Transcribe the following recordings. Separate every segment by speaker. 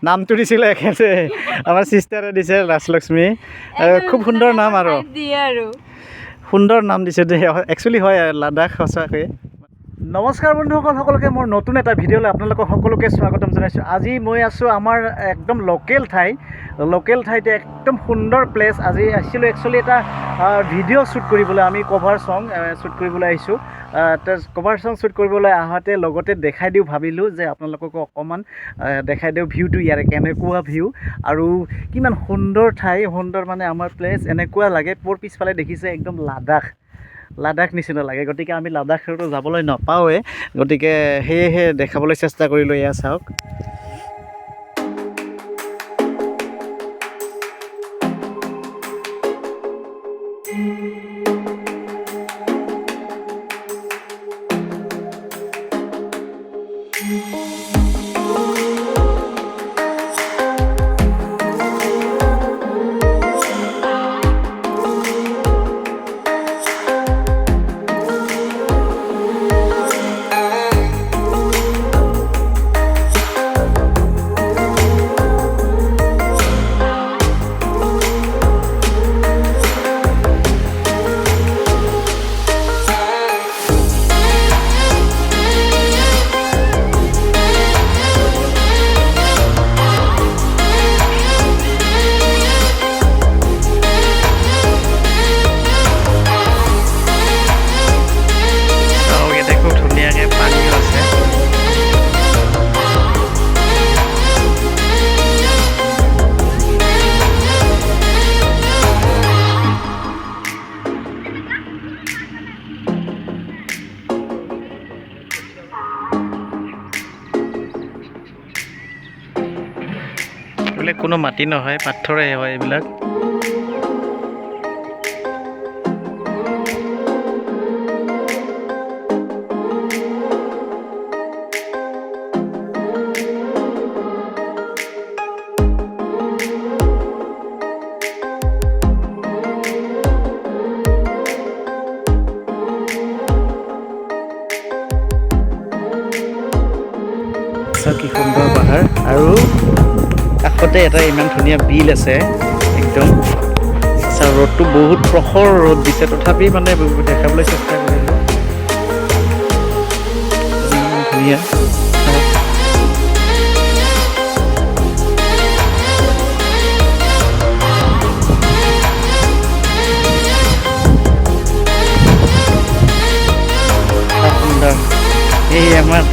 Speaker 1: নামটো দিছিল এখেতে আমাৰ সিষ্টাৰে দিছে ৰাজলক্ষ্মী খুব সুন্দৰ নাম আৰু সুন্দৰ নাম দিছে দে একচুৱেলি হয় লাডাখ সঁচাকৈ নমস্কাৰ বন্ধুসকল সকলোকে মোৰ নতুন এটা ভিডিঅ'লৈ আপোনালোকক সকলোকে স্বাগতম জনাইছোঁ আজি মই আছোঁ আমাৰ একদম লোকেল ঠাইতে একদম সুন্দৰ প্লেচ আজি আহিছিলোঁ একচুৱেলি এটা ভিডিঅ' শ্বুট কৰিবলৈ আমি কভাৰ ছং শ্বুট কৰিবলৈ আহিছোঁ কভাৰ ছং শ্বুট কৰিবলৈ আহোঁতে লগতে দেখাই দিওঁ ভাবিলোঁ যে আপোনালোককো অকণমান দেখাই দিওঁ ভিউটো ইয়াৰে কেনেকুৱা ভিউ আৰু কিমান সুন্দৰ ঠাই সুন্দৰ মানে আমাৰ প্লেচ এনেকুৱা লাগে মোৰ পিছফালে দেখিছে একদম লাডাখ নিচিনা লাগে গতিকে আমি লাডাখতো যাবলৈ নাপাওঁৱে গতিকে সেয়েহে দেখাবলৈ চেষ্টা কৰিলোঁ এয়া চাওক এইবিলাক কোনো মাটি নহয় পাথৰে হয় এইবিলাক কি সুন্দৰ পাহাৰ আৰু কাষতে এটা ইমান ধুনীয়া বিল আছে একদম আচ্ছা ৰ'দটো বহুত প্ৰখৰ ৰ'দ দিছে তথাপি মানে দেখাবলৈ চেষ্টা কৰিলোঁ ধুনীয়া সুন্দৰ এই আমাৰ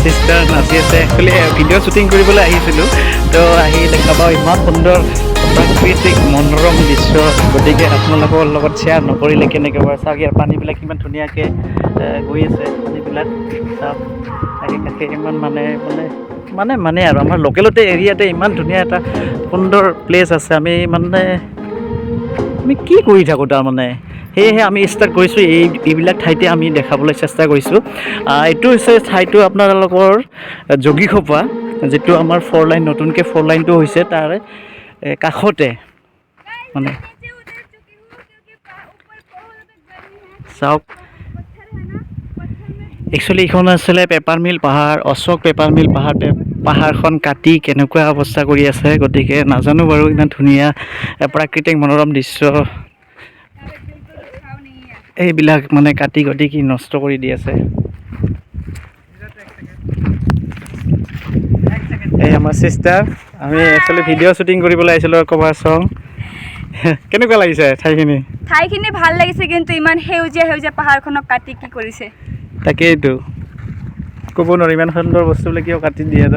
Speaker 1: সিষ্টাৰ নাচি আছে একচুৱেলি ভিডিঅ' শ্বুটিং কৰিবলৈ আহিছিলোঁ তো আহি দেখা পাওঁ ইমান সুন্দৰ প্ৰাকৃতিক মনোৰম দৃশ্য গতিকে আপোনালোকৰ লগত শ্বেয়াৰ নকৰিলে কেনেকৈ বাৰু চাওক ইয়াৰ পানীবিলাক কিমান ধুনীয়াকৈ গৈ আছে পানীবিলাক চাওক কাষে ইমান মানে আৰু আমাৰ লোকেলতে এৰিয়াতে ইমান ধুনীয়া এটা সুন্দৰ প্লেচ আছে আমি কি কৰি থাকোঁ তাৰমানে সেয়েহে আমি ষ্টাৰ্ট কৰিছোঁ এইবিলাক ঠাইতে আমি দেখাবলৈ চেষ্টা কৰিছোঁ এইটো হৈছে ঠাইটো আপোনালোকৰ যোগীঘোপা যিটো আমাৰ নতুনকৈ 4 লাইনটো হৈছে তাৰ কাষতে মানে চাওক একচুৱেলি এইখন আছিলে পেপাৰ মিল পাহাৰ অশোক পেপাৰ মিল পাহাৰখন কাটি কেনেকুৱা অৱস্থা কৰি আছে গতিকে নাজানো বাৰু ইমান ধুনীয়া প্ৰাকৃতিক মনোৰম দৃশ্য এইবিলাক মানে কাটি কি নষ্ট কৰি দি আছে এই আমাৰ সিষ্টাৰ আমি একচুৱেলি ভিডিঅ' শ্বুটিং কৰিবলৈ আহিছিলোঁ কভাৰ ছং কেনেকুৱা লাগিছে ঠাইখিনি
Speaker 2: ভাল লাগিছে কিন্তু ইমান সেউজীয়া পাহাৰখনক কাটি কি কৰিছে
Speaker 1: তাকেইতো ক'ব নোৱাৰি ইমান সুন্দৰ বস্তুবিলাক কিয় কাটি দিয়ে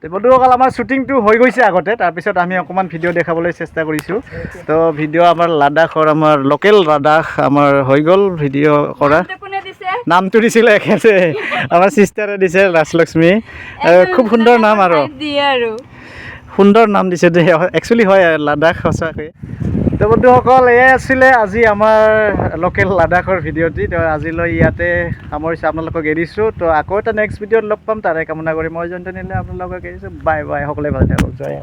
Speaker 1: বন্ধুসকল আমাৰ শ্বুটিংটো হৈ গৈছে আগতে তাৰপিছত আমি অকণমান ভিডিঅ' দেখাবলৈ চেষ্টা কৰিছোঁ তো ভিডিঅ' আমাৰ লাডাখৰ আমাৰ লোকেল লাডাখ আমাৰ হৈ গ'ল ভিডিঅ' কৰা নামটো দিছিল এখেতে আমাৰ সিষ্টাৰে দিছে ৰাজলক্ষ্মী খুব সুন্দৰ নাম আৰু সুন্দৰ নাম দিছে দে একচুৱেলি হয় লাডাখ সঁচাকৈ তো বন্ধুসকল এয়াই আছিলে আজি আমাৰ লোকেল লাডাখৰ ভিডিঅ'টি তো আজিলৈ ইয়াতে সামৰিছোঁ আপোনালোকক এৰিছোঁ তো আকৌ এটা নেক্সট ভিডিঅ'ত লগ পাম তাৰে কামনা কৰি মই জয়ন্ত নিলে আপোনালোকক এৰিছোঁ বাই সকলোৱে ভাল থাকক জয়